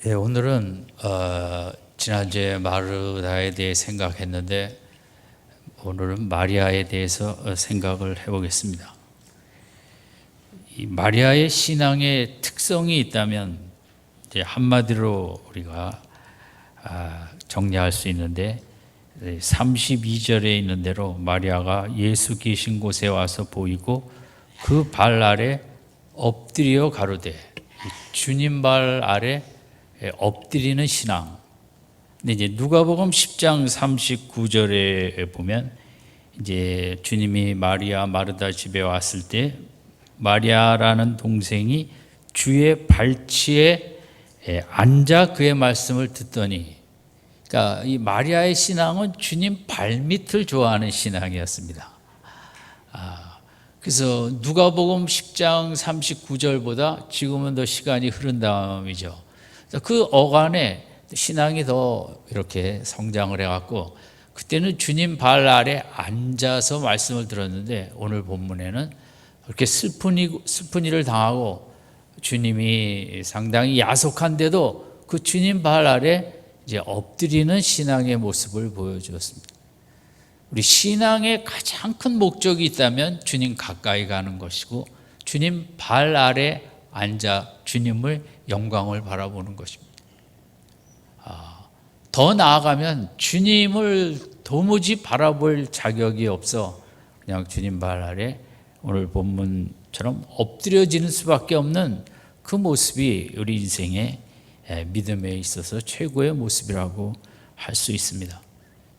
예, 오늘은 지난주에 마르다에 대해 생각했는데 오늘은 마리아에 대해서 생각을 해보겠습니다. 이 마리아의 신앙의 특성이 있다면 이제 한마디로 우리가 정리할 수 있는데 32절에 있는 대로 마리아가 예수 계신 곳에 와서 보이고 그 발 아래 엎드려 가로되, 주님 발 아래 엎드리는 신앙. 근데 이제 누가복음 10장 39절에 보면 이제 주님이 마리아 마르다 집에 왔을 때 마리아라는 동생이 주의 발치에 앉아 그의 말씀을 듣더니, 그러니까 이 마리아의 신앙은 주님 발밑을 좋아하는 신앙이었습니다. 그래서 누가복음 10장 39절보다 지금은 더 시간이 흐른 다음이죠. 그 어간에 신앙이 더 이렇게 성장을 해갖고 그때는 주님 발 아래 앉아서 말씀을 들었는데, 오늘 본문에는 그렇게 슬픈 일을 당하고 주님이 상당히 야속한데도 그 주님 발 아래 이제 엎드리는 신앙의 모습을 보여주었습니다. 우리 신앙의 가장 큰 목적이 있다면 주님 가까이 가는 것이고, 주님 발 아래 앉아 주님을 영광을 바라보는 것입니다. 더 나아가면 주님을 도무지 바라볼 자격이 없어 그냥 주님 발 아래 오늘 본문처럼 엎드려지는 수밖에 없는 그 모습이 우리 인생의 믿음에 있어서 최고의 모습이라고 할 수 있습니다.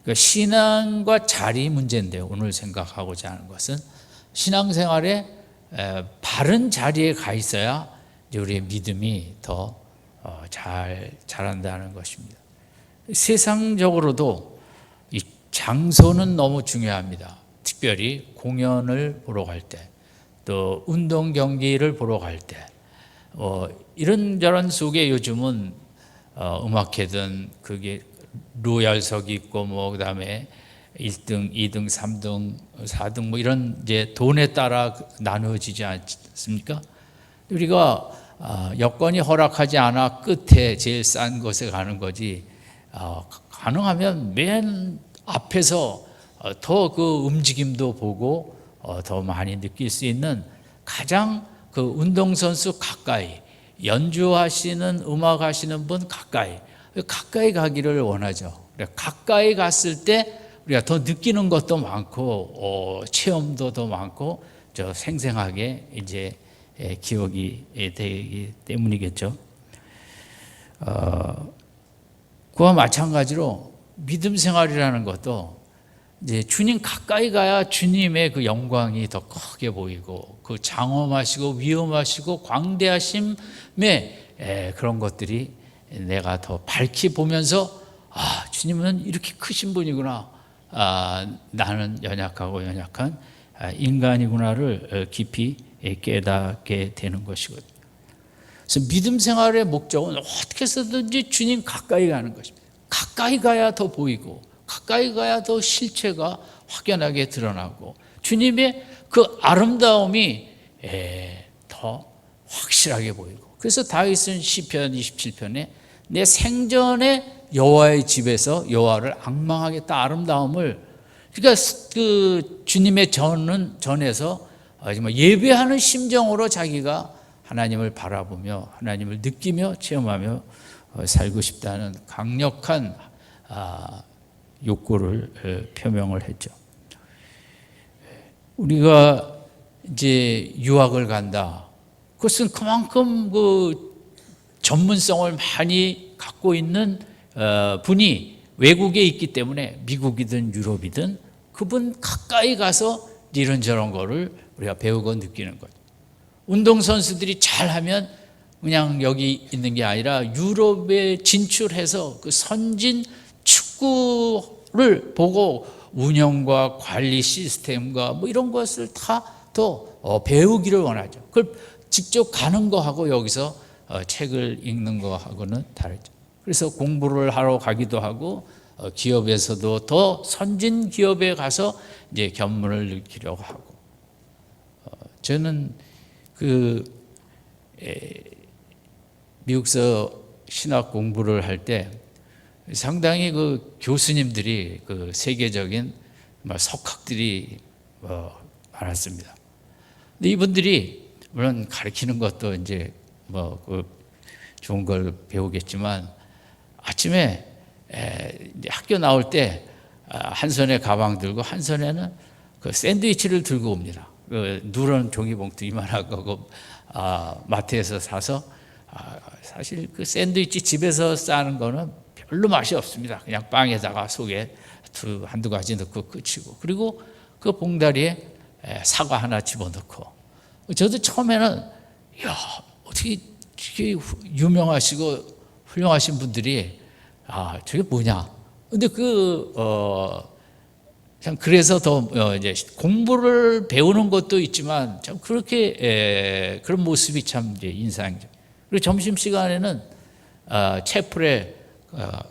그러니까 신앙과 자리 문제인데요, 오늘 생각하고자 하는 것은 신앙생활에 바른 자리에 가 있어야 이제 우리의 믿음이 더 잘 자란다는 것입니다. 세상적으로도 이 장소는 너무 중요합니다. 특별히 공연을 보러 갈 때, 또 운동 경기를 보러 갈 때, 이런저런 속에 요즘은 음악회든 그게 로얄석이 있고 그다음에 1등, 2등, 3등, 4등 이런 이제 돈에 따라 나누어지지 않습니까? 우리가 여건이 허락하지 않아 끝에 제일 싼 곳에 가는 거지, 가능하면 맨 앞에서 더 그 움직임도 보고 더 많이 느낄 수 있는 가장 그 운동선수 가까이, 연주하시는 음악하시는 분 가까이 가기를 원하죠. 가까이 갔을 때 우리가 더 느끼는 것도 많고 체험도 더 많고 생생하게 이제 기억이 되기 때문이겠죠. 그와 마찬가지로 믿음 생활이라는 것도 이제 주님 가까이 가야 주님의 그 영광이 더 크게 보이고, 그 장엄하시고 위엄하시고 광대하심의 그런 것들이 내가 더 밝히 보면서 주님은 이렇게 크신 분이구나, 나는 연약한 인간이구나를 깊이 깨닫게 되는 것이거든요. 그래서 믿음 생활의 목적은 어떻게 해서든지 주님 가까이 가는 것입니다. 가까이 가야 더 보이고, 가까이 가야 더 실체가 확연하게 드러나고, 주님의 그 아름다움이 더 확실하게 보이고. 그래서 다윗은 시편 27편에 내 생전에 여호와의 집에서 여호와를 앙망하겠다, 아름다움을, 그러니까 그 주님의 전에서 정말 예배하는 심정으로 자기가 하나님을 바라보며 하나님을 느끼며 체험하며 살고 싶다는 강력한 욕구를 표명을 했죠. 우리가 이제 유학을 간다, 그것은 그만큼 그 전문성을 많이 갖고 있는 분이 외국에 있기 때문에, 미국이든 유럽이든 그분 가까이 가서 이런저런 거를 우리가 배우고 느끼는 거죠. 운동선수들이 잘하면 그냥 여기 있는 게 아니라 유럽에 진출해서 그 선진 축구를 보고 운영과 관리 시스템과 이런 것을 다 더 배우기를 원하죠. 그걸 직접 가는 거하고 여기서 책을 읽는 거하고는 다르죠. 그래서 공부를 하러 가기도 하고, 기업에서도 더 선진 기업에 가서 이제 견문을 느끼려고 하고. 저는 미국서 신학 공부를 할 때 상당히 그 교수님들이 그 세계적인 석학들이 많았습니다. 근데 이분들이 물론 가르치는 것도 이제 그 좋은 걸 배우겠지만 아침에 이제 학교 나올 때 한 손에 가방 들고 한 손에는 그 샌드위치를 들고 옵니다. 그 누런 종이봉투 이만한 거 마트에서 사서 사실 그 샌드위치 집에서 싸는 거는 별로 맛이 없습니다. 그냥 빵에다가 속에 한두 가지 넣고 끝이고, 그리고 그 봉다리에 사과 하나 집어넣고. 저도 처음에는 어떻게 유명하시고 훌륭하신 분들이 저게 뭐냐. 근데 참 그래서 더 이제 공부를 배우는 것도 있지만 참 그렇게 그런 모습이 참 이제 인상이죠. 그리고 점심 시간에는 채플에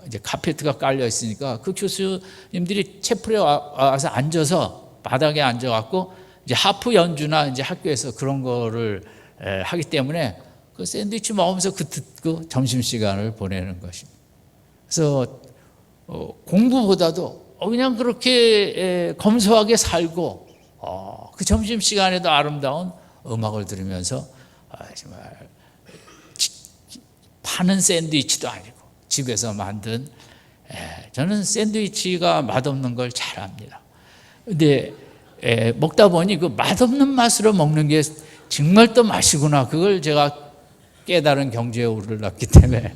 이제 카페트가 깔려 있으니까 그 교수님들이 채플에 와서 앉아서 바닥에 앉아갖고 이제 하프 연주나 이제 학교에서 그런 거를 하기 때문에 그 샌드위치 먹으면서 듣고 점심 시간을 보내는 것입니다. 그래서 공부보다도 그냥 그렇게 검소하게 살고 그 점심 시간에도 아름다운 음악을 들으면서 정말 파는 샌드위치도 아니고 집에서 만든, 저는 샌드위치가 맛없는 걸 잘 압니다. 근데 먹다 보니 그 맛없는 맛으로 먹는 게 정말 또 맛이구나, 그걸 제가 깨달은 경지에 오르렀기 때문에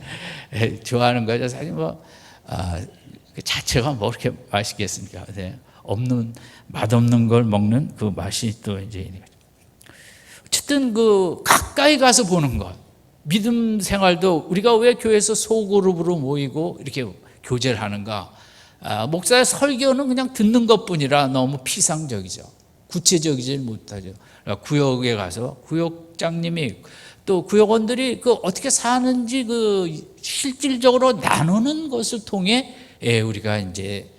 좋아하는 거죠. 사실 그 자체가 뭐 그렇게 맛있겠습니까? 맛없는 걸 먹는 그 맛이 또 이제 있는 거죠. 어쨌든 그 가까이 가서 보는 것, 믿음 생활도 우리가 왜 교회에서 소그룹으로 모이고 이렇게 교제를 하는가? 목사의 설교는 그냥 듣는 것뿐이라 너무 피상적이죠. 구체적이지 못하죠. 구역에 가서 구역장님이 또 구역원들이 그 어떻게 사는지 그 실질적으로 나누는 것을 통해 우리가 이제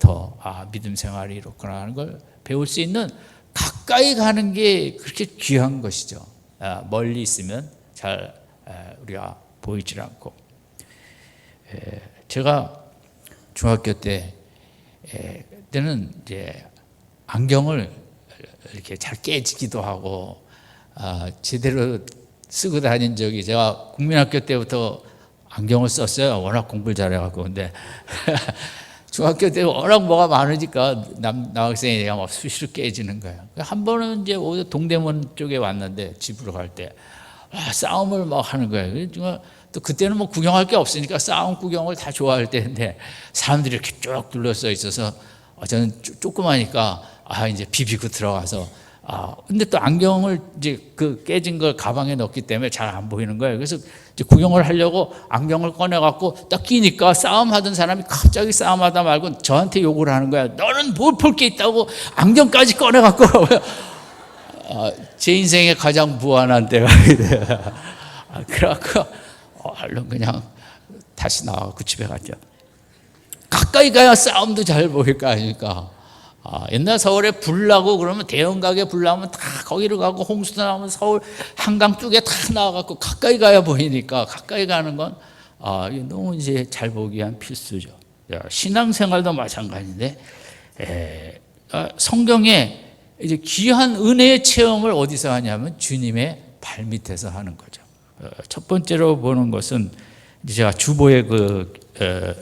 더 믿음 생활이 이렇구나 하는 걸 배울 수 있는, 가까이 가는 게 그렇게 귀한 것이죠. 멀리 있으면 잘 우리가 보이질 않고. 제가 중학교 때는 이제 안경을 이렇게 잘 깨지기도 하고 제대로 쓰고 다닌 적이, 제가 국민학교 때부터 안경을 썼어요. 워낙 공부를 잘해갖고. 근데 중학교 때 워낙 뭐가 많으니까 남학생이 내가 막 수시로 깨지는 거예요. 한 번은 이제 동대문 쪽에 왔는데 집으로 갈 때 싸움을 막 하는 거예요. 또 그때는 뭐 구경할 게 없으니까 싸움 구경을 다 좋아할 때인데 사람들이 이렇게 쭉 둘러싸여 있어서 저는 조그마니까 이제 비비고 들어가서 근데 또 안경을 이제 그 깨진 걸 가방에 넣었기 때문에 잘 안 보이는 거예요. 그래서 이제 구경을 하려고 안경을 꺼내갖고 딱 끼니까 싸움하던 사람이 갑자기 싸움하다 말고 저한테 욕을 하는 거야. 너는 뭘 볼 게 있다고 안경까지 꺼내갖고. 제 인생에 가장 무한한 때가 그래갖고 얼른 그냥 다시 나와갖고 집에 갔죠. 가까이 가야 싸움도 잘 보일 거 아닙니까? 옛날 서울에 불 나고 그러면 대형가게 불 나면 다 거기로 가고, 홍수도 나면 서울 한강 쪽에 다 나와갖고 가까이 가야 보이니까 가까이 가는 건 너무 이제 잘 보기 위한 필수죠. 신앙생활도 마찬가지인데 성경에 이제 귀한 은혜의 체험을 어디서 하냐면 주님의 발밑에서 하는 거죠. 첫 번째로 보는 것은 제가 주보의 그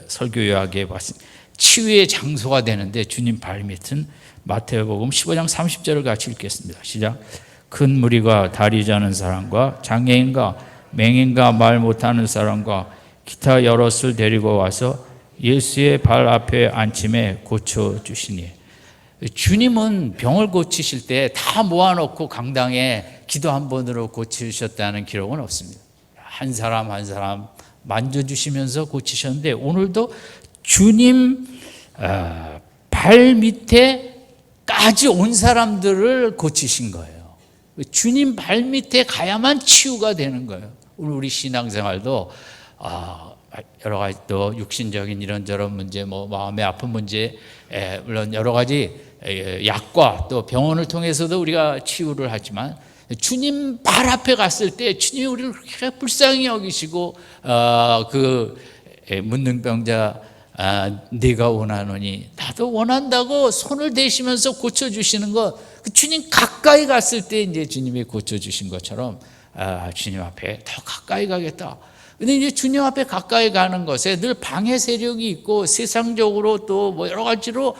설교 요약에 봤습니다. 치유의 장소가 되는데 주님 발밑은 마태복음 15장 30절을 같이 읽겠습니다. 시작. 큰 무리가 다리 자는 사람과 장애인과 맹인과 말 못하는 사람과 기타 여럿을 데리고 와서 예수의 발 앞에 앉힘에 고쳐주시니. 주님은 병을 고치실 때 다 모아놓고 강당에 기도 한 번으로 고치셨다는 기록은 없습니다. 한 사람 한 사람 만져주시면서 고치셨는데, 오늘도 주님 발 밑에까지 온 사람들을 고치신 거예요. 주님 발 밑에 가야만 치유가 되는 거예요. 오늘 우리 신앙생활도 여러 가지 또 육신적인 이런저런 문제, 뭐 마음의 아픈 문제, 물론 여러 가지 약과 또 병원을 통해서도 우리가 치유를 하지만 주님 발 앞에 갔을 때 주님이 우리를 그렇게 불쌍히 여기시고 그 문둥병자 네가 원하노니 나도 원한다고 손을 대시면서 고쳐주시는 것, 그 주님 가까이 갔을 때 이제 주님이 고쳐주신 것처럼 주님 앞에 더 가까이 가겠다. 근데 이제 주님 앞에 가까이 가는 것에 늘 방해 세력이 있고 세상적으로 또 뭐 여러 가지로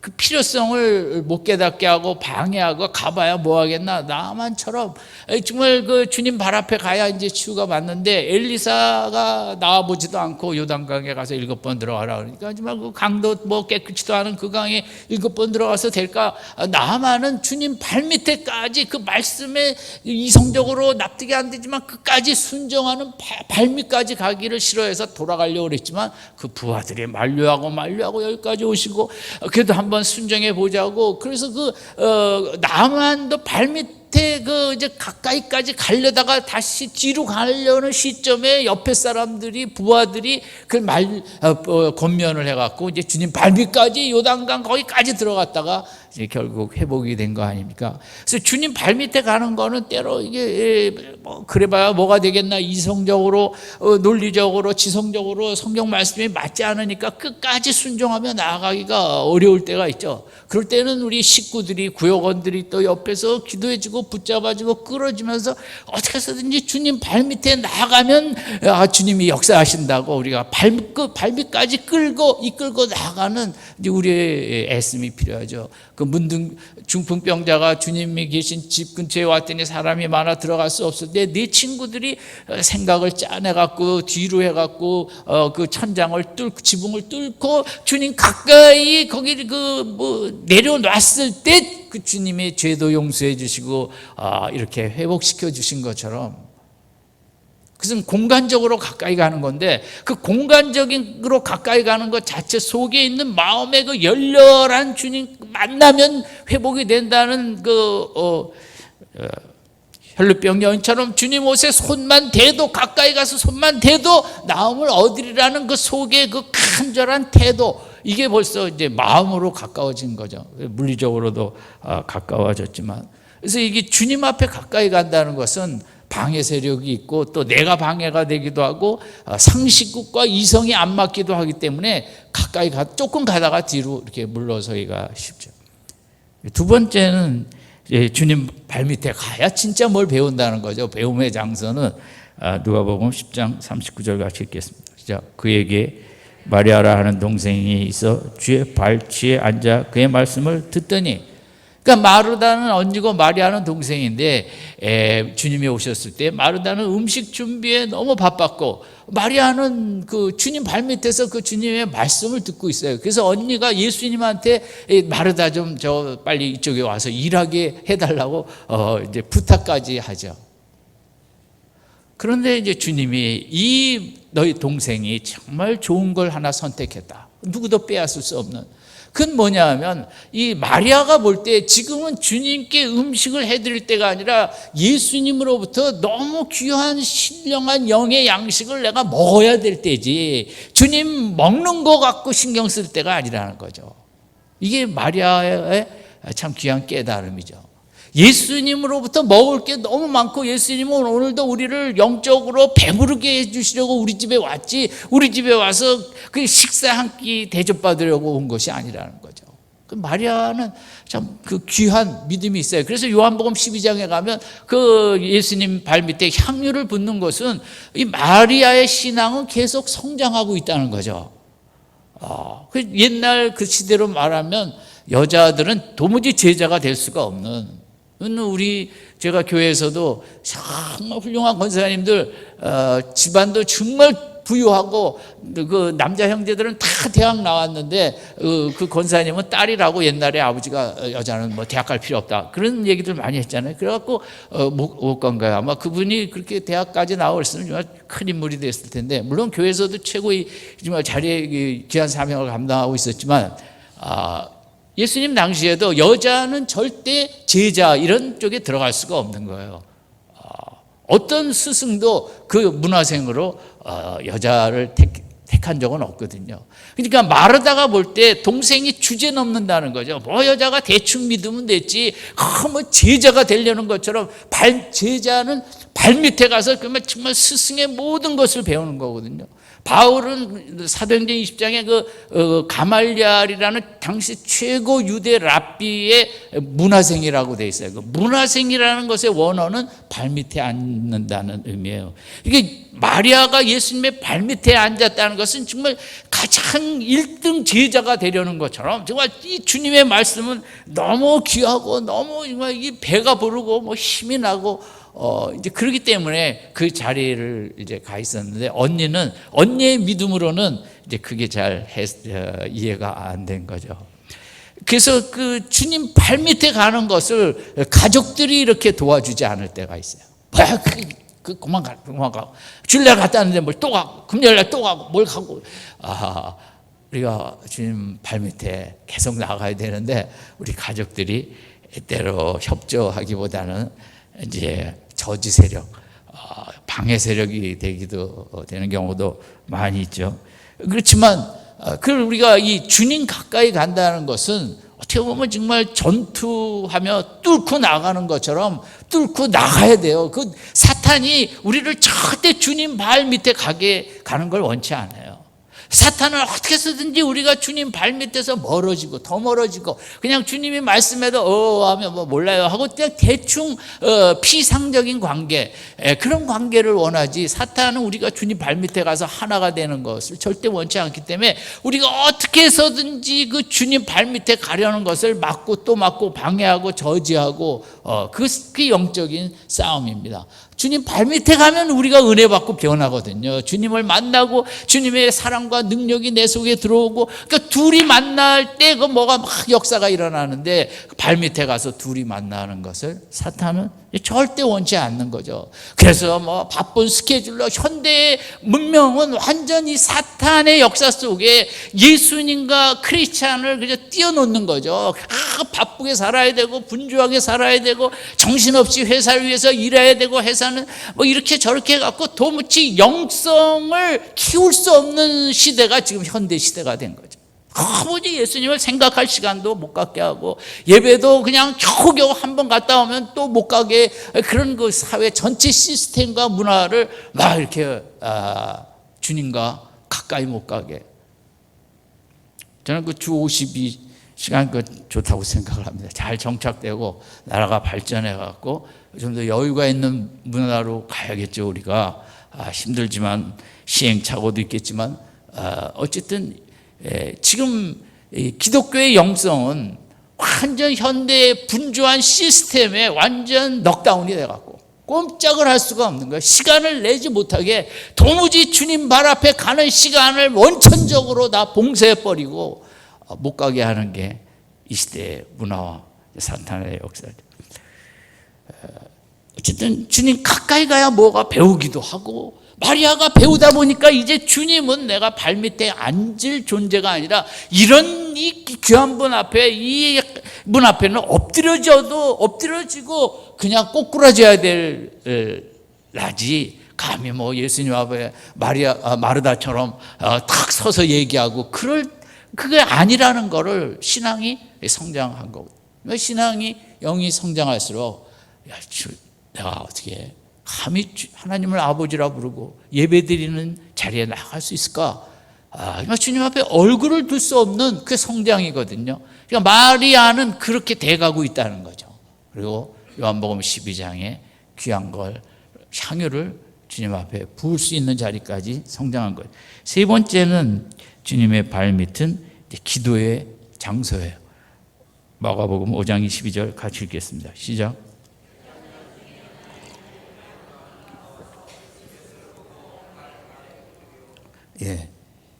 그 필요성을 못 깨닫게 하고 방해하고 가봐야 뭐 하겠나, 나만처럼 정말 그 주님 발 앞에 가야 이제 치유가 맞는데 엘리사가 나와보지도 않고 요단강에 가서 7번 들어가라 그러니까 정말 그 강도 뭐 깨끗이도 않은 그 강에 7번 들어가서 될까? 나만은 주님 발밑에까지 그 말씀에 이성적으로 납득이 안 되지만 끝까지 순종하는 발밑까지 가기를 싫어해서 돌아가려고 그랬지만 그 부하들이 만류하고 여기까지 오시고 그래도 한번 순종해 보자고, 그래서 나만도 발밑에 이제 가까이까지 가려다가 다시 뒤로 가려는 시점에 옆에 사람들이 부하들이 권면을 해갖고 이제 주님 발밑까지 요단강 거기까지 들어갔다가 이제 결국 회복이 된 거 아닙니까? 그래서 주님 발밑에 가는 거는 때로 이게 그래봐야 뭐가 되겠나, 이성적으로 논리적으로 지성적으로 성경 말씀이 맞지 않으니까 끝까지 순종하며 나아가기가 어려울 때가 있죠. 그럴 때는 우리 식구들이, 구역원들이 또 옆에서 기도해주고 붙잡아주고 끌어주면서 어떻게 해서든지 주님 발밑에 나가면 주님이 역사하신다고 우리가 발밑까지 이끌고 나가는 우리의 애씀이 필요하죠. 그 중풍병자가 주님이 계신 집 근처에 왔더니 사람이 많아 들어갈 수 없을 때 네 친구들이 생각을 짜내갖고 뒤로 해갖고 그 천장을 지붕을 뚫고 주님 가까이 거기 내려놨을 때 그 주님의 죄도 용서해 주시고 이렇게 회복시켜 주신 것처럼, 그것은 공간적으로 가까이 가는 건데 그 공간적으로 가까이 가는 것 자체 속에 있는 마음의 그 열렬한 주님 만나면 회복이 된다는 혈루병 여인처럼 주님 옷에 손만 대도, 가까이 가서 손만 대도 나음을 얻으리라는 그 속에 그 간절한 태도, 이게 벌써 이제 마음으로 가까워진 거죠. 물리적으로도 가까워졌지만, 그래서 이게 주님 앞에 가까이 간다는 것은 방해 세력이 있고 또 내가 방해가 되기도 하고 상식과 이성이 안 맞기도 하기 때문에 조금 가다가 뒤로 이렇게 물러서기가 쉽죠. 두 번째는 주님 발밑에 가야 진짜 뭘 배운다는 거죠. 배움의 장서는 누가복음 10장 39절 같이 읽겠습니다. 시작. 그에게 마리아라 하는 동생이 있어 주의 발치에 앉아 그의 말씀을 듣더니, 그러니까 마르다는 언니고 마리아는 동생인데 주님이 오셨을 때 마르다는 음식 준비에 너무 바빴고 마리아는 그 주님 발밑에서 그 주님의 말씀을 듣고 있어요. 그래서 언니가 예수님한테 마르다 좀 빨리 이쪽에 와서 일하게 해달라고 이제 부탁까지 하죠. 그런데 이제 주님이 너희 동생이 정말 좋은 걸 하나 선택했다. 누구도 빼앗을 수 없는. 그건 뭐냐 하면 이 마리아가 볼 때 지금은 주님께 음식을 해드릴 때가 아니라 예수님으로부터 너무 귀한 신령한 영의 양식을 내가 먹어야 될 때지 주님 먹는 거 갖고 신경 쓸 때가 아니라는 거죠. 이게 마리아의 참 귀한 깨달음이죠. 예수님으로부터 먹을 게 너무 많고 예수님은 오늘도 우리를 영적으로 배부르게 해주시려고 우리 집에 왔지, 우리 집에 와서 그 식사 한 끼 대접받으려고 온 것이 아니라는 거죠. 그 마리아는 참 그 귀한 믿음이 있어요. 그래서 요한복음 12장에 가면 그 예수님 발밑에 향유를 붓는 것은 이 마리아의 신앙은 계속 성장하고 있다는 거죠. 옛날 그 시대로 말하면 여자들은 도무지 제자가 될 수가 없는, 제가 교회에서도 정말 훌륭한 권사님들, 집안도 정말 부유하고 그 남자 형제들은 다 대학 나왔는데 그 권사님은 딸이라고 옛날에 아버지가 여자는 뭐 대학 갈 필요 없다 그런 얘기들 많이 했잖아요. 그래갖고 못 간 거야. 아마 그분이 그렇게 대학까지 나왔으면 정말 큰 인물이 됐을 텐데, 물론 교회에서도 최고의 정말 자리에 귀한 사명을 감당하고 있었지만 예수님 당시에도 여자는 절대 제자 이런 쪽에 들어갈 수가 없는 거예요. 어떤 스승도 그 문화생으로 여자를 택한 적은 없거든요. 그러니까 마르다가 볼 때 동생이 주제 넘는다는 거죠. 뭐 여자가 대충 믿으면 됐지, 뭐 제자가 되려는 것처럼 제자는 발밑에 가서 그러면 정말 스승의 모든 것을 배우는 거거든요. 바울은 사도행전 20장에 가말리알이라는 당시 최고 유대 랍비의 문화생이라고 돼 있어요. 그 문화생이라는 것의 원어는 발밑에 앉는다는 의미예요. 이게 마리아가 예수님의 발밑에 앉았다는 것은 정말 가장 1등 제자가 되려는 것처럼 정말 이 주님의 말씀은 너무 귀하고 너무 정말 이 배가 부르고 뭐 힘이 나고 이제 그렇기 때문에 그 자리를 이제 가 있었는데 언니의 믿음으로는 이제 그게 잘 이해가 안 된 거죠. 그래서 그 주님 발밑에 가는 것을 가족들이 이렇게 도와주지 않을 때가 있어요. 뭐야, 그만 가. 주일날 갔다 왔는데 뭘 또 가고, 금요일날 또 가고, 뭘 가고. 우리가 주님 발밑에 계속 나가야 되는데 우리 가족들이 때로 협조하기보다는 이제 저지 세력, 방해 세력이 되기도 되는 경우도 많이 있죠. 그렇지만 우리가 이 주님 가까이 간다는 것은 어떻게 보면 정말 전투하며 뚫고 나가는 것처럼 뚫고 나가야 돼요. 그 사탄이 우리를 절대 주님 발 밑에 가는 걸 원치 않아요. 사탄은 어떻게 해서든지 우리가 주님 발 밑에서 멀어지고 더 멀어지고 그냥 주님이 말씀해도 하면 뭐 몰라요 하고 대충 피상적인 관계, 그런 관계를 원하지, 사탄은 우리가 주님 발 밑에 가서 하나가 되는 것을 절대 원치 않기 때문에 우리가 어떻게 해서든지 그 주님 발 밑에 가려는 것을 막고 또 막고 방해하고 저지하고 그 영적인 싸움입니다. 주님 발밑에 가면 우리가 은혜 받고 변하거든요. 주님을 만나고 주님의 사랑과 능력이 내 속에 들어오고, 그러니까 둘이 만날 때 그 뭐가 막 역사가 일어나는데 발밑에 가서 둘이 만나는 것을 사탄은 절대 원치 않는 거죠. 그래서 뭐 바쁜 스케줄로 현대의 문명은 완전히 사탄의 역사 속에 예수님과 크리스찬을 그저 띄워놓는 거죠. 바쁘게 살아야 되고 분주하게 살아야 되고 정신없이 회사를 위해서 일해야 되고, 회사는 뭐 이렇게 저렇게 해갖고 도무지 영성을 키울 수 없는 시대가 지금 현대 시대가 된 거죠. 아버지 예수님을 생각할 시간도 못 갖게 하고, 예배도 그냥 겨우겨우 한 번 갔다 오면 또 못 가게, 그런 그 사회 전체 시스템과 문화를 막 이렇게 주님과 가까이 못 가게. 저는 그 주 52시간 좋다고 생각을 합니다. 잘 정착되고 나라가 발전해 갖고 좀 더 여유가 있는 문화로 가야겠죠. 우리가 힘들지만 시행착오도 있겠지만 어쨌든 지금 기독교의 영성은 완전 현대의 분주한 시스템에 완전 넉다운이 돼갖고 꼼짝을 할 수가 없는 거예요. 시간을 내지 못하게 도무지 주님 발 앞에 가는 시간을 원천적으로 다 봉쇄해버리고 못 가게 하는 게 이 시대의 문화와 사탄의 역사죠. 어쨌든 주님 가까이 가야 뭐가 배우기도 하고, 마리아가 배우다 보니까 이제 주님은 내가 발밑에 앉을 존재가 아니라 이런 이 귀한 분 앞에, 이 문 앞에는 엎드려지고 그냥 꼬꾸라져야 될 나지, 감히 뭐 예수님 앞에 마르다처럼 탁 서서 얘기하고 그게 아니라는 거를 신앙이 성장한 거고, 신앙이 영이 성장할수록 내가 어떻게 감히 하나님을 아버지라 부르고 예배드리는 자리에 나갈 수 있을까? 그러니까 주님 앞에 얼굴을 둘 수 없는 그 성장이거든요. 그러니까 마리아는 그렇게 돼가고 있다는 거죠. 그리고 요한복음 12장에 귀한 걸, 향유를 주님 앞에 부을 수 있는 자리까지 성장한 거예요. 세 번째는 주님의 발밑은 기도의 장소예요. 마가복음 5장 22절 같이 읽겠습니다. 시작.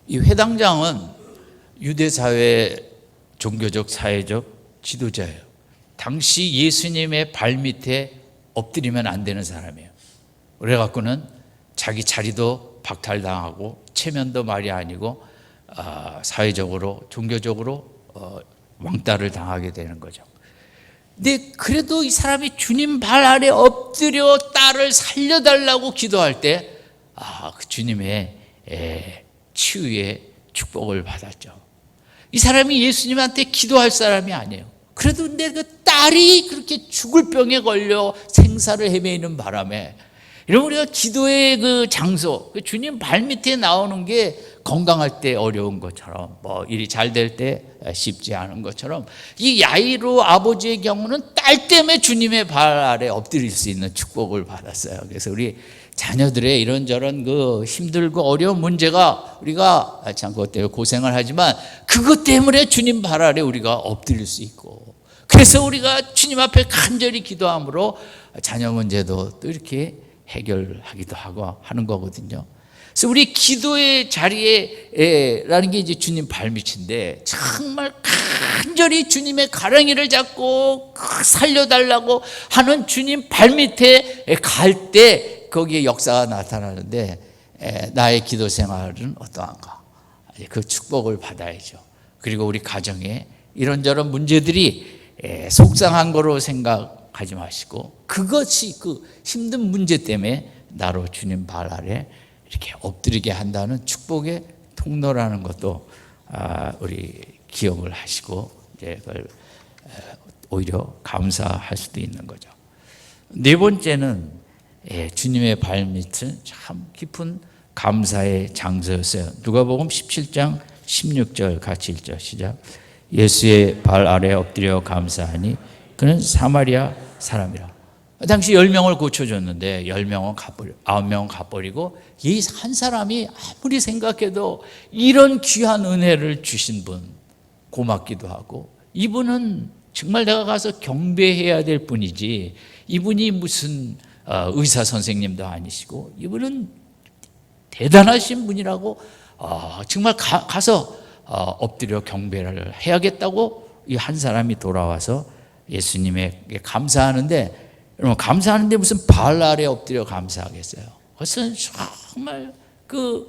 이 회당장은 유대 사회의 종교적 사회적 지도자예요. 당시 예수님의 발밑에 엎드리면 안 되는 사람이에요. 그래갖고는 자기 자리도 박탈당하고 체면도 말이 아니고 사회적으로 종교적으로 왕따를 당하게 되는 거죠. 근데 그래도 이 사람이 주님 발 아래 엎드려 딸을 살려달라고 기도할 때 그 주님의 치유의 축복을 받았죠. 이 사람이 예수님한테 기도할 사람이 아니에요. 그래도 근데 그 딸이 그렇게 죽을 병에 걸려 생사를 헤매이는 바람에, 이러면 우리가 기도의 그 장소, 그 주님 발밑에 나오는 게 건강할 때 어려운 것처럼, 뭐 일이 잘 될 때 쉽지 않은 것처럼, 이 야이로 아버지의 경우는 딸 때문에 주님의 발 아래 엎드릴 수 있는 축복을 받았어요. 그래서 우리 자녀들의 이런저런 그 힘들고 어려운 문제가, 우리가 참 그것 때문에 고생을 하지만 그것 때문에 주님 발 아래 우리가 엎드릴 수 있고, 그래서 우리가 주님 앞에 간절히 기도함으로 자녀 문제도 또 이렇게 해결하기도 하고 하는 거거든요. 그래서 우리 기도의 자리에라는 게 이제 주님 발밑인데, 정말 간절히 주님의 가랑이를 잡고 살려달라고 하는 주님 발밑에 갈 때 거기에 역사가 나타나는데, 나의 기도 생활은 어떠한가? 그 축복을 받아야죠. 그리고 우리 가정에 이런저런 문제들이 속상한 거로 생각하지 마시고, 그것이 그 힘든 문제 때문에 나로 주님 발 아래 이렇게 엎드리게 한다는 축복의 통로라는 것도 우리 기억을 하시고, 이제 그걸 오히려 감사할 수도 있는 거죠. 네 번째는 주님의 발밑은 참 깊은 감사의 장소였어요. 누가복음 17장 16절 같이 읽죠. 시작. 예수의 발 아래 엎드려 감사하니 그는 사마리아 사람이라. 당시 10명을 고쳐줬는데 10명은 가버리고 9명은 가버리고, 이 한 사람이 아무리 생각해도 이런 귀한 은혜를 주신 분 고맙기도 하고, 이분은 정말 내가 가서 경배해야 될 분이지, 이분이 무슨 의사 선생님도 아니시고 이분은 대단하신 분이라고 정말 가서 엎드려 경배를 해야겠다고 이 한 사람이 돌아와서 예수님에게 감사하는데, 여러분 감사하는데 무슨 발 아래 엎드려 감사하겠어요? 그것은 정말 그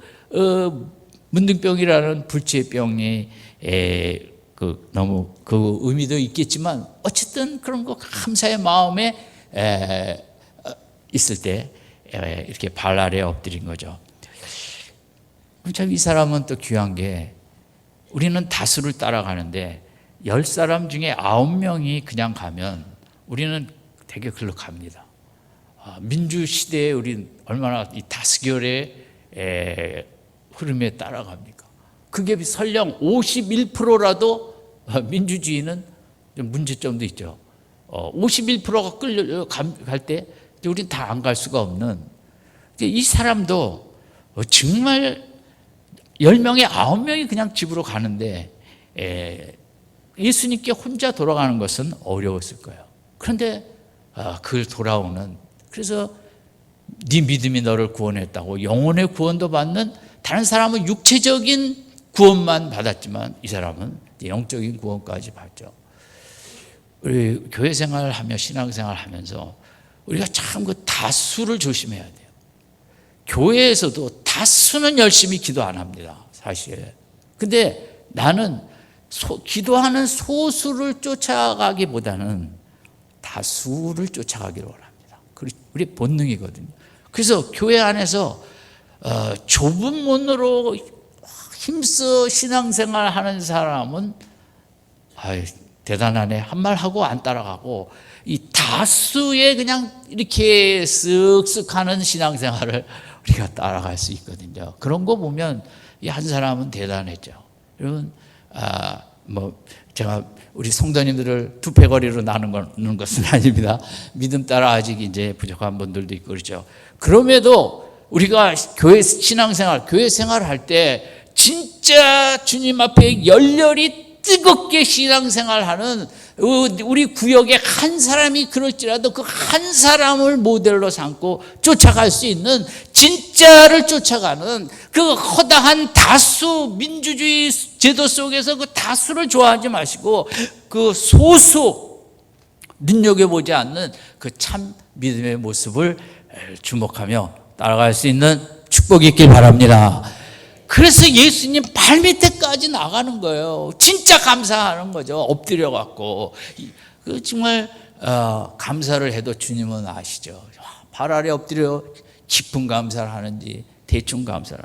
문둥병이라는 불치병이 너무 그 의미도 있겠지만, 어쨌든 그런 거 감사의 마음에 있을 때 이렇게 발 아래 엎드린 거죠. 참 이 사람은 또 귀한 게, 우리는 다수를 따라가는데 10사람 중에 9명이 그냥 가면 우리는 되게 글로 갑니다. 민주시대에 우린 얼마나 이 다수결의 흐름에 따라갑니까? 그게 설령 51%라도 민주주의는 좀 문제점도 있죠. 51%가 끌려갈 때 우린 다 안 갈 수가 없는, 이 사람도 정말 10명에 9명이 그냥 집으로 가는데 예수님께 혼자 돌아가는 것은 어려웠을 거예요. 그런데 그 돌아오는, 그래서 네 믿음이 너를 구원했다고 영혼의 구원도 받는, 다른 사람은 육체적인 구원만 받았지만 이 사람은 영적인 구원까지 받죠. 우리 교회 생활하며 신앙생활 하면서 우리가 참 그 다수를 조심해야 돼요. 교회에서도 다수는 열심히 기도 안 합니다, 사실. 근데 나는 기도하는 소수를 쫓아가기보다는 다수를 쫓아가기를 원합니다. 우리 본능이거든요. 그래서 교회 안에서 좁은 문으로 힘써 신앙생활 하는 사람은 대단하네 한 말 하고 안 따라가고, 이 다수의 그냥 이렇게 쓱쓱 하는 신앙생활을 우리가 따라갈 수 있거든요. 그런 거 보면 이 한 사람은 대단했죠. 여러분, 제가 우리 성도님들을 두 패거리로 나누는 것은 아닙니다. 믿음 따라 아직 이제 부족한 분들도 있고 그렇죠. 그럼에도 우리가 교회 신앙생활, 교회 생활할 때 진짜 주님 앞에 열렬히 뜨겁게 신앙생활하는 우리 구역에 한 사람이 그럴지라도 그 한 사람을 모델로 삼고 쫓아갈 수 있는, 진짜를 쫓아가는 그 허다한 다수 민주주의 제도 속에서 그 다수를 좋아하지 마시고 그 소수 눈여겨보지 않는 그 참 믿음의 모습을 주목하며 따라갈 수 있는 축복이 있길 바랍니다. 그래서 예수님 발밑에까지 나가는 거예요. 진짜 감사하는 거죠. 엎드려 갖고. 정말 감사를 해도 주님은 아시죠. 발 아래 엎드려 깊은 감사를 하는지 대충 감사를.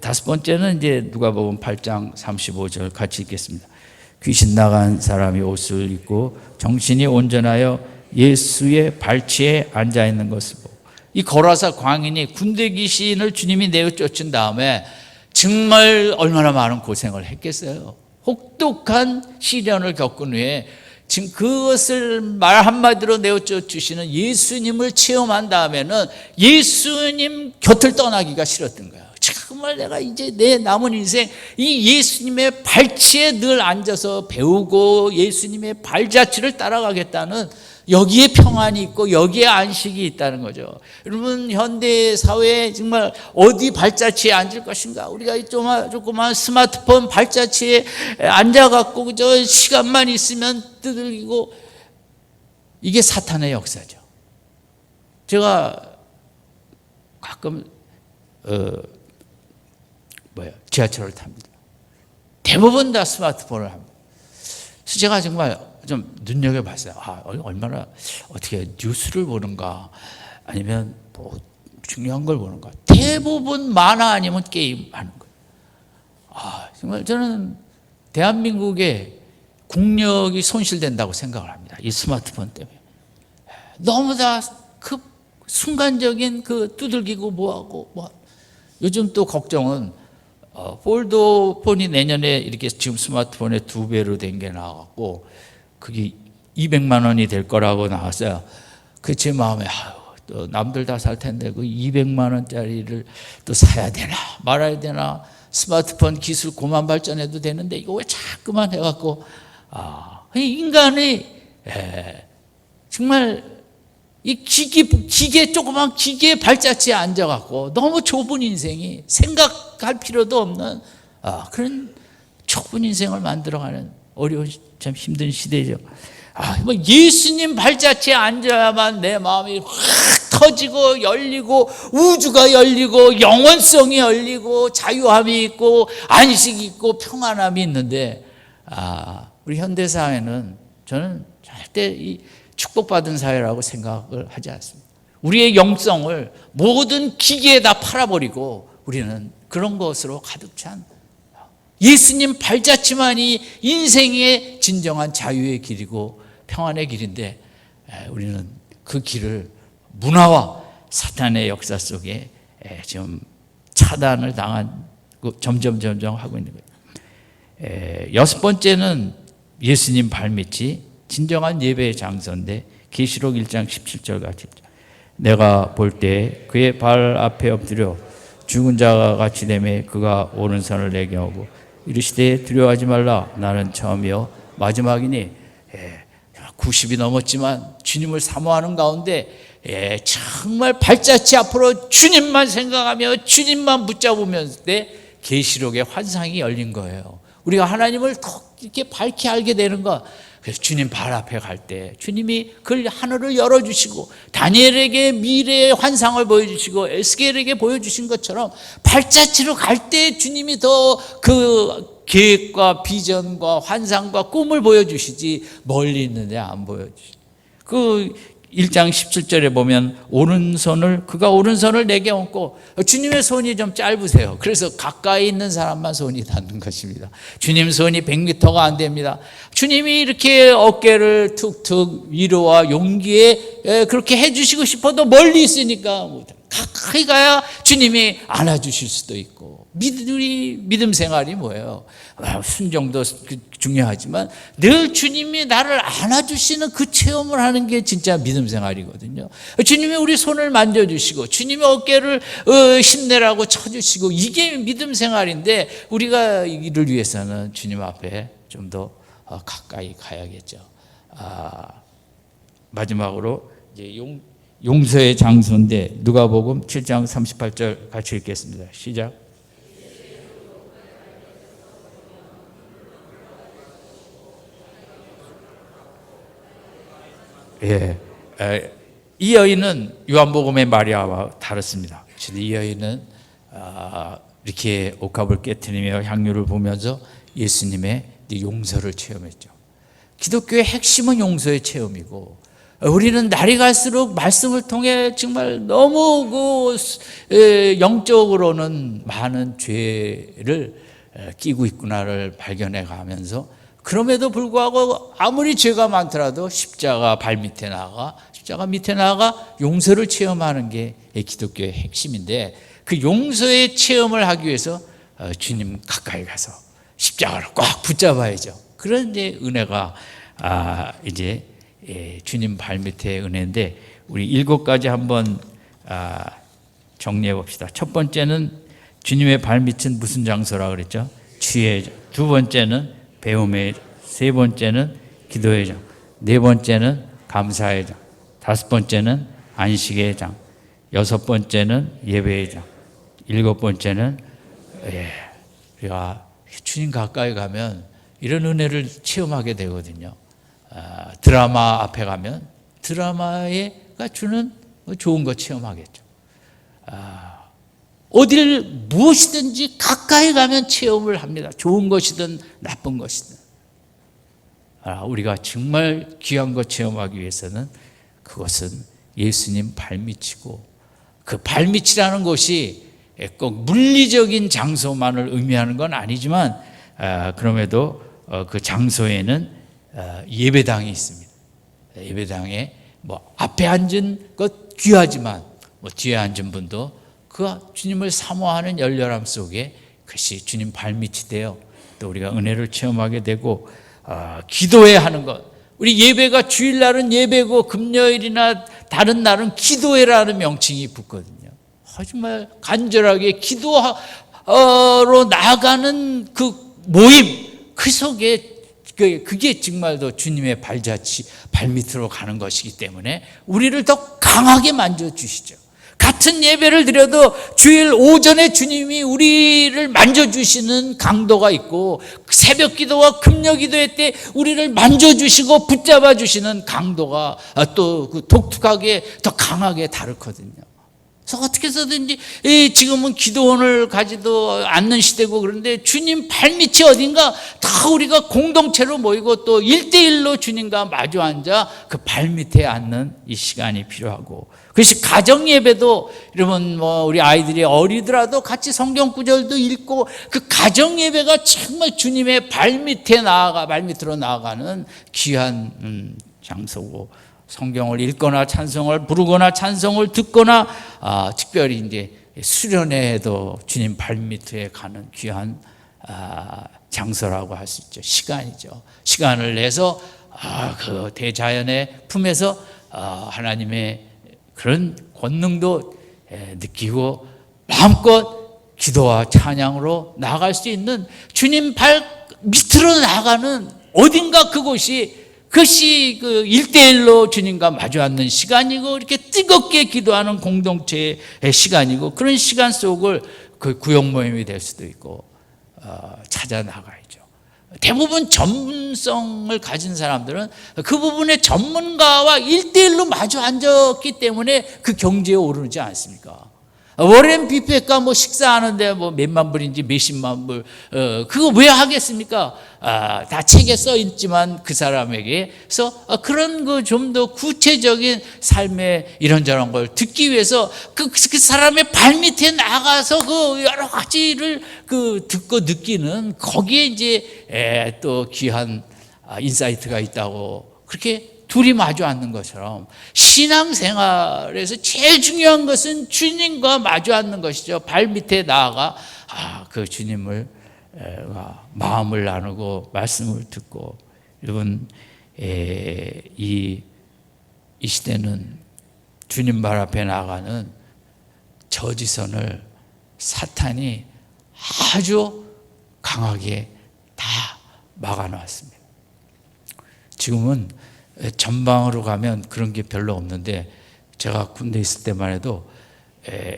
다섯 번째는 이제 누가복음 8장 35절 같이 읽겠습니다. 귀신 나간 사람이 옷을 입고 정신이 온전하여 예수의 발치에 앉아 있는 것을 보고, 이 거라사 광인이 군대 귀신을 주님이 내어 쫓은 다음에 정말 얼마나 많은 고생을 했겠어요. 혹독한 시련을 겪은 후에 지금 그것을 말 한마디로 내어 쫓으시는 예수님을 체험한 다음에는 예수님 곁을 떠나기가 싫었던 거예요. 정말 내가 이제 내 남은 인생 이 예수님의 발치에 늘 앉아서 배우고 예수님의 발자취를 따라가겠다는, 여기에 평안이 있고 여기에 안식이 있다는 거죠. 여러분, 현대 사회에 정말 어디 발자취에 앉을 것인가? 우리가 조그만 스마트폰 발자취에 앉아갖고 그저 시간만 있으면 두들기고, 이게 사탄의 역사죠. 제가 가끔 지하철을 탑니다. 대부분 다 스마트폰을 합니다. 그래서 제가 정말 좀 눈여겨봤어요. 얼마나 어떻게 뉴스를 보는가, 아니면 뭐 중요한 걸 보는가. 대부분 만화 아니면 게임 하는 거예요. 정말 저는 대한민국의 국력이 손실된다고 생각을 합니다. 이 스마트폰 때문에. 너무 다 그 순간적인 그 두들기고 뭐하고. 요즘 또 걱정은 폴더폰이 내년에 이렇게 지금 스마트폰의 2배로 된 게 나왔고, 그게 200만 원이 될 거라고 나왔어요. 그 제 마음에 또 남들 다 살 텐데 그 200만 원짜리를 또 사야 되나 말아야 되나, 스마트폰 기술 그만 발전해도 되는데 이거 왜 자꾸만 해갖고, 인간이 정말 이 조그만 기계 발자취에 앉아갖고 너무 좁은 인생이, 생각할 필요도 없는 그런 좁은 인생을 만들어가는 어려운, 참 힘든 시대죠. 뭐 예수님 발자취에 앉아야만 내 마음이 확 터지고 열리고 우주가 열리고 영원성이 열리고 자유함이 있고 안식이 있고 평안함이 있는데, 우리 현대사회는 저는 절대 이 축복받은 사회라고 생각을 하지 않습니다. 우리의 영성을 모든 기계에다 팔아버리고 우리는 그런 것으로 가득 찬 예수님 발자취만이 인생의 진정한 자유의 길이고 평안의 길인데, 우리는 그 길을 문화와 사탄의 역사 속에 지금 차단을 당하고 점점 하고 있는 거예요. 여섯 번째는 예수님 발밑이 진정한 예배의 장소인데, 계시록 1장 17절 같이, 내가 볼 때 그의 발 앞에 엎드려 죽은 자가 같이 되매 그가 오른손을 내게 하고 이르시되 두려워하지 말라, 나는 처음이요 마지막이니. 90이 넘었지만 주님을 사모하는 가운데 정말 발자취 앞으로 주님만 생각하며 주님만 붙잡으면서 계시록의 환상이 열린 거예요. 우리가 하나님을 더 이렇게 밝게 알게 되는 거. 그래서 주님 발 앞에 갈 때 주님이 그 하늘을 열어주시고 다니엘에게 미래의 환상을 보여주시고 에스겔에게 보여주신 것처럼 발자취로 갈 때 주님이 더 그 계획과 비전과 환상과 꿈을 보여주시지 멀리 있는데 안 보여주시죠. 그 1장 17절에 보면 그가 오른손을 내게 얹고, 주님의 손이 좀 짧으세요. 그래서 가까이 있는 사람만 손이 닿는 것입니다. 주님 손이 100m가 안 됩니다. 주님이 이렇게 어깨를 툭툭 위로와 용기에 그렇게 해주시고 싶어도 멀리 있으니까 가까이 가야 주님이 안아주실 수도 있고. 믿음 생활이 뭐예요? 순종도 중요하지만 늘 주님이 나를 안아주시는 그 체험을 하는 게 진짜 믿음 생활이거든요. 주님이 우리 손을 만져주시고 주님의 어깨를 힘내라고 쳐주시고, 이게 믿음 생활인데, 우리가 이를 위해서는 주님 앞에 좀 더 가까이 가야겠죠. 마지막으로 이제 용서의 장소인데, 누가복음 7장 38절 같이 읽겠습니다. 시작. 이 여인은 요한복음의 마리아와 다릅니다. 이 여인은 이렇게 옥합을 깨트리며 향유를 보면서 예수님의 용서를 체험했죠. 기독교의 핵심은 용서의 체험이고, 우리는 날이 갈수록 말씀을 통해 정말 너무 영적으로는 많은 죄를 끼고 있구나를 발견해 가면서, 그럼에도 불구하고 아무리 죄가 많더라도 십자가 밑에 나아가 용서를 체험하는 게 기독교의 핵심인데, 그 용서의 체험을 하기 위해서 주님 가까이 가서 십자가를 꽉 붙잡아야죠. 그런 이제 은혜가 이제 주님 발밑의 은혜인데, 우리 7가지 한번 정리해 봅시다. 첫 번째는 주님의 발밑은 무슨 장소라 그랬죠? 주의 장. 두 번째는 배움의 장. 세 번째는 기도의 장. 네 번째는 감사의 장. 다섯 번째는 안식의 장. 여섯 번째는 예배의 장. 일곱 번째는 우리가 주님 가까이 가면 이런 은혜를 체험하게 되거든요. 드라마 앞에 가면 드라마가 주는 좋은 거 체험하겠죠. 어디를 무엇이든지 가까이 가면 체험을 합니다. 좋은 것이든 나쁜 것이든. 우리가 정말 귀한 것 체험하기 위해서는 그것은 예수님 발밑이고, 그 발밑이라는 것이 꼭 물리적인 장소만을 의미하는 건 아니지만, 그럼에도 그 장소에는 예배당이 있습니다. 예배당에 앞에 앉은 것 귀하지만 뒤에 앉은 분도 그 주님을 사모하는 열렬함 속에 그것이 주님 발밑이 되어 또 우리가 은혜를 체험하게 되고, 기도해야 하는 것. 우리 예배가 주일날은 예배고 금요일이나 다른 날은 기도회라는 명칭이 붙거든요. 정말 간절하게 기도로 나아가는 그 모임, 그 속에 그게 정말 더 주님의 발밑으로 가는 것이기 때문에 우리를 더 강하게 만져주시죠. 같은 예배를 드려도 주일 오전에 주님이 우리를 만져주시는 강도가 있고, 새벽 기도와 금요 기도회 때 우리를 만져주시고 붙잡아 주시는 강도가 또 독특하게 더 강하게 다르거든요. 그래서 어떻게 해서든지 지금은 기도원을 가지도 않는 시대고, 그런데 주님 발밑이 어딘가 다 우리가 공동체로 모이고 또 1대1로 주님과 마주 앉아 그 발밑에 앉는 이 시간이 필요하고, 그것이 가정 예배도, 여러분 우리 아이들이 어리더라도 같이 성경 구절도 읽고, 그 가정 예배가 정말 주님의 발밑으로 나아가는 귀한 장소고, 성경을 읽거나 찬송을 부르거나 찬송을 듣거나 특별히 이제 수련회에도 주님 발밑에 가는 귀한 장소라고 할 수 있죠. 시간이죠. 시간을 내서 그 대자연의 품에서 하나님의 그런 권능도 느끼고 마음껏 기도와 찬양으로 나아갈 수 있는, 주님 발 밑으로 나가는 어딘가 그것이 그 1대1로 주님과 마주 앉는 시간이고, 이렇게 뜨겁게 기도하는 공동체의 시간이고, 그런 시간 속을 그 구역 모임이 될 수도 있고 찾아 나가야죠. 대부분 전문성을 가진 사람들은 그 부분의 전문가와 1대1로 마주 앉았기 때문에 그 경지에 오르지 않습니까? 워렌 비페가 식사하는데 몇만 불인지 몇십만 불, 그거 왜 하겠습니까? 다 책에 써 있지만 그 사람에게서 그런 그 좀 더 구체적인 삶의 이런저런 걸 듣기 위해서 그 사람의 발밑에 나가서 그 여러 가지를 듣고 느끼는, 거기에 이제 또 귀한 인사이트가 있다고, 그렇게 둘이 마주 앉는 것처럼 신앙생활에서 제일 중요한 것은 주님과 마주 앉는 것이죠. 발밑에 나아가 그 주님을 마음을 나누고 말씀을 듣고. 여러분, 이 시대는 주님 발 앞에 나가는 저지선을 사탄이 아주 강하게 다 막아놨습니다. 지금은 전방으로 가면 그런 게 별로 없는데, 제가 군대 있을 때만 해도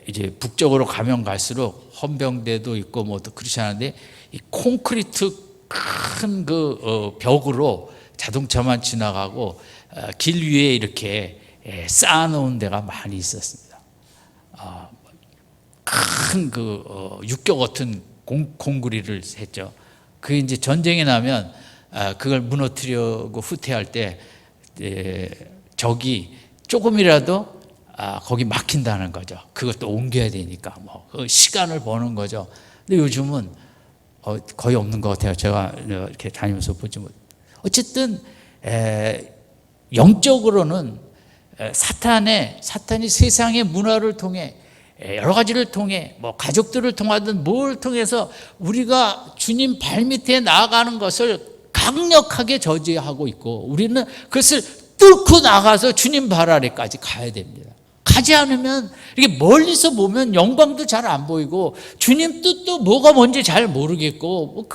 이제 북쪽으로 가면 갈수록 헌병대도 있고 또 그렇지 않은데, 이 콘크리트 큰 벽으로 자동차만 지나가고 길 위에 이렇게 쌓아놓은 데가 많이 있었습니다. 큰 육교 같은 공구리를 했죠. 그게 이제 전쟁이 나면 그걸 무너뜨리고 후퇴할 때 적이 조금이라도 거기 막힌다는 거죠. 그것도 옮겨야 되니까 그 시간을 버는 거죠. 근데 요즘은 거의 없는 것 같아요. 제가 이렇게 다니면서 보지 못. 어쨌든 영적으로는 사탄이 세상의 문화를 통해 여러 가지를 통해 가족들을 통하든 뭘 통해서 우리가 주님 발밑에 나아가는 것을 강력하게 저지하고 있고, 우리는 그것을 뚫고 나가서 주님 발 아래까지 가야 됩니다. 가지 않으면 이렇게 멀리서 보면 영광도 잘 안 보이고 주님 뜻도 뭐가 뭔지 잘 모르겠고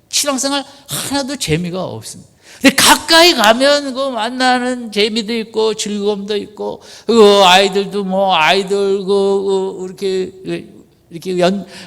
신앙생활 하나도 재미가 없습니다. 근데 가까이 가면 그 만나는 재미도 있고 즐거움도 있고, 그 아이들도 아이들 이렇게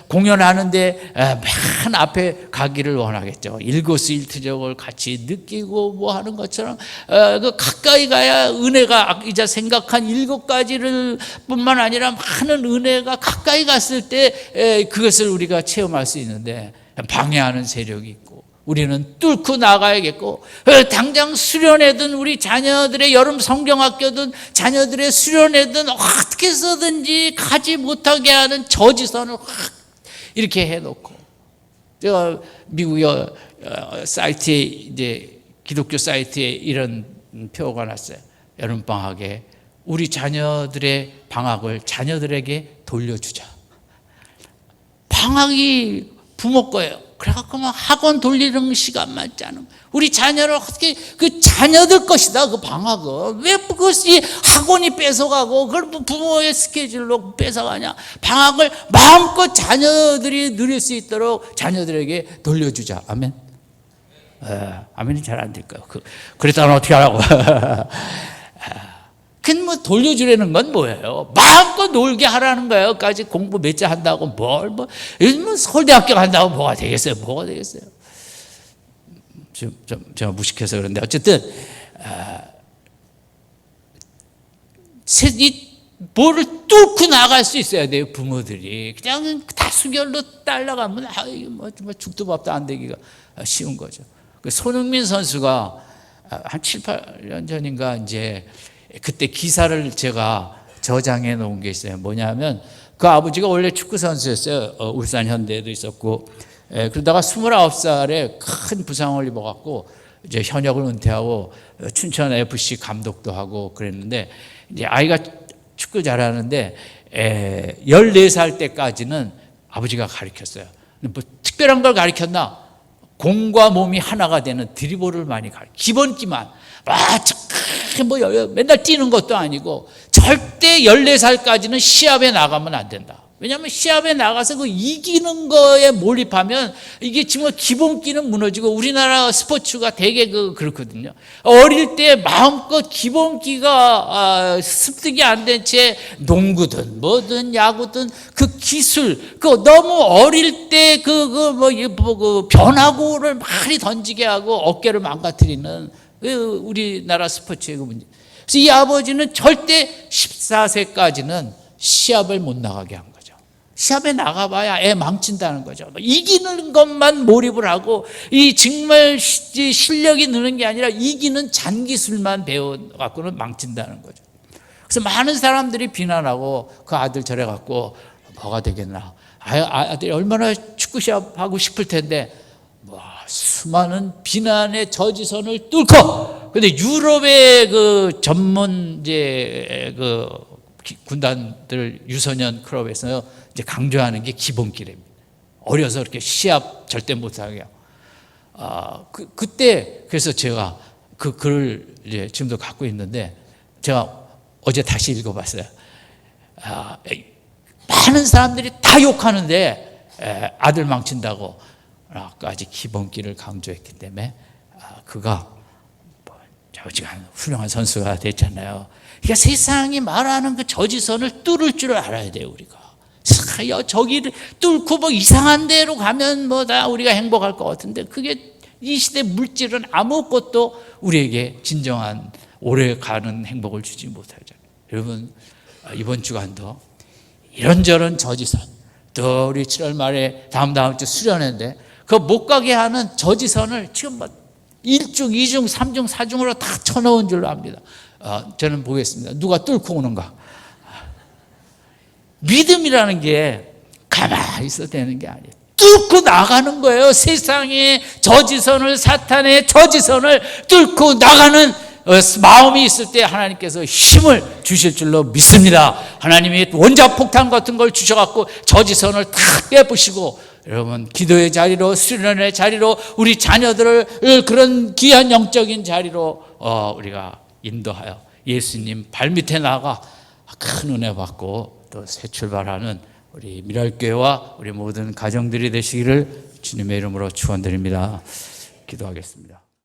공연하는데 맨 앞에 가기를 원하겠죠. 일거수일투족을 같이 느끼고 하는 것처럼 그 가까이 가야 은혜가 이제 생각한 7가지를 뿐만 아니라 많은 은혜가 가까이 갔을 때 그것을 우리가 체험할 수 있는데, 방해하는 세력이 있고 우리는 뚫고 나가야겠고, 당장 수련회든 우리 자녀들의 여름 성경학교든 자녀들의 수련회든 어떻게 해서든지 가지 못하게 하는 저지선을 확 이렇게 해놓고, 제가 미국의 사이트에 이제 기독교 사이트에 이런 표가 났어요. 여름방학에 우리 자녀들의 방학을 자녀들에게 돌려주자. 방학이 부모 거예요. 그래갖고 학원 돌리는 시간만 짜는, 우리 자녀를 어떻게, 그 자녀들 것이다 그 방학은. 왜 그것이 학원이 뺏어가고 그걸 부모의 스케줄로 뺏어가냐. 방학을 마음껏 자녀들이 누릴 수 있도록 자녀들에게 돌려주자. 아멘. 아멘이 잘 안 될까요? 그랬다면 어떻게 하라고. 그 돌려주려는 건 뭐예요? 마음껏 놀게 하라는 거예요. 까지 공부 몇 자 한다고 요즘은 서울대학교 간다고 뭐가 되겠어요? 제가 무식해서 그런데 어쨌든 뭐를 뚫고 나갈 수 있어야 돼요. 부모들이 그냥 다수결로 딸려가면 죽도 밥도 안 되기가 쉬운 거죠. 손흥민 선수가 한 7, 8년 전인가 이제 그때 기사를 제가 저장해 놓은 게 있어요. 뭐냐면 그 아버지가 원래 축구 선수였어요. 울산 현대에도 있었고, 그러다가 29살에 큰 부상을 입어갖고 이제 현역을 은퇴하고 춘천 FC 감독도 하고 그랬는데, 이제 아이가 축구 잘하는데 14살 때까지는 아버지가 가르쳤어요. 뭐 특별한 걸 가르쳤나? 공과 몸이 하나가 되는 드리블을 많이 기본기만. 맨날 뛰는 것도 아니고 절대 14살까지는 시합에 나가면 안 된다. 왜냐하면 시합에 나가서 그 이기는 거에 몰입하면 이게 지금 기본기는 무너지고, 우리나라 스포츠가 되게 그렇거든요. 어릴 때 마음껏 기본기가 습득이 안 된 채 농구든 뭐든 야구든 그 기술, 너무 어릴 때 변화구를 많이 던지게 하고 어깨를 망가뜨리는 우리나라 스포츠의 그 문제. 그래서 이 아버지는 절대 14세까지는 시합을 못 나가게 한 거죠. 시합에 나가봐야 애 망친다는 거죠. 이기는 것만 몰입을 하고, 이 정말 실력이 느는 게 아니라 이기는 잔기술만 배워갖고는 망친다는 거죠. 그래서 많은 사람들이 비난하고, 그 아들 저래갖고 뭐가 되겠나. 아들이 얼마나 축구 시합하고 싶을 텐데, 수많은 비난의 저지선을 뚫고, 근데 유럽의 그 전문 그 군단들 유소년 클럽에서 이제 강조하는 게 기본기랍니다. 어려서 이렇게 시합 절대 못하게. 그때 그래서 제가 그 글을 이제 지금도 갖고 있는데, 제가 어제 다시 읽어봤어요. 많은 사람들이 다 욕하는데 아들 망친다고 까지 기본기를 강조했기 때문에 그가 저지간 훌륭한 선수가 됐잖아요. 그러니까 세상이 말하는 그 저지선을 뚫을 줄 알아야 돼요. 우리가 저기를 뚫고 이상한 데로 가면 다 우리가 행복할 것 같은데, 그게 이 시대 물질은 아무것도 우리에게 진정한 오래가는 행복을 주지 못하잖아요. 여러분, 이번 주간도 이런저런 저지선, 또 우리 7월 말에 다음 주 수련회인데 그 못 가게 하는 저지선을 지금 1중, 2중, 3중, 4중으로 다 쳐놓은 줄로 압니다. 저는 보겠습니다. 누가 뚫고 오는가. 믿음이라는 게 가만히 있어도 되는 게 아니에요. 뚫고 나가는 거예요. 세상의 저지선을, 사탄의 저지선을 뚫고 나가는 마음이 있을 때 하나님께서 힘을 주실 줄로 믿습니다. 하나님이 원자폭탄 같은 걸 주셔갖고 저지선을 다 빼부시고, 여러분 기도의 자리로, 수련의 자리로, 우리 자녀들을 그런 귀한 영적인 자리로 우리가 인도하여 예수님 발밑에 나가 큰 은혜 받고 또 새 출발하는 우리 미랄교회와 우리 모든 가정들이 되시기를 주님의 이름으로 축원드립니다. 기도하겠습니다.